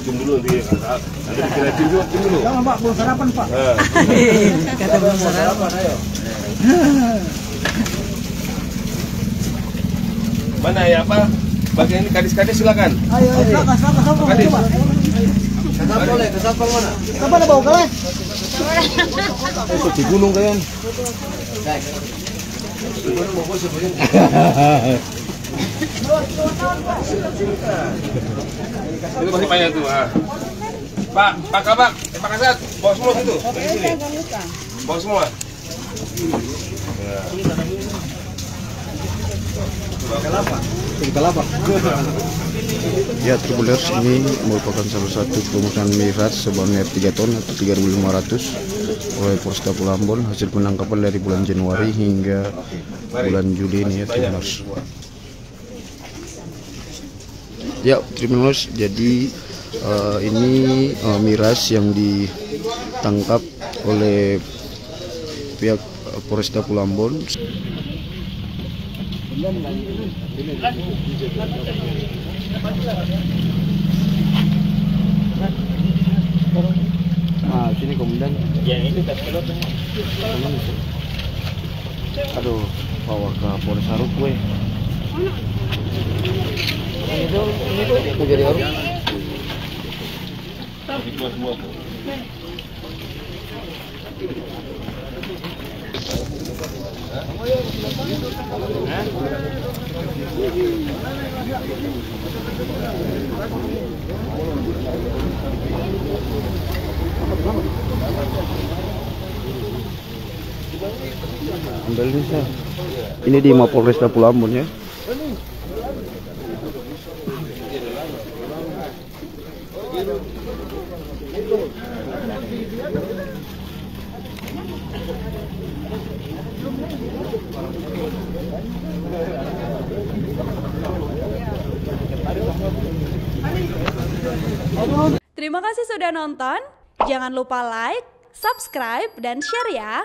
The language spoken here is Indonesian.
Cium dulu dia, ada dikira cium dulu. Jangan Pak, belum sarapan Pak. Kata belum sarapan, ayo. Mana ya apa? Bagian ini kadis-kadis silakan. Ayo, silakan. Kadis. Kesapal mana? Kapan bawa kelas? Itu di gunung kalian. Itu masih banyak tuh. Pak Kabak, Pak Kasat, bawa semua situ. Dari sini. Bawa semua. Ya, Tribulers, ini merupakan salah satu pemusnahan miras sebanyak 3 ton atau 3.500 oleh Polresta Ambon, hasil penangkapan dari bulan Januari hingga bulan Juli ini ya, Tribulers. Ya, Tribulers, jadi ini miras yang ditangkap oleh pihak Polresta Ambon. Ah, sini komandan. Yang itu tes pilot. Aduh, bawa ke Polres Harut gue. Ini jadi Harut. Ambil bisa. Ini di Mapolresta Ambon ya. Terima kasih sudah nonton. Jangan lupa like, subscribe, dan share ya.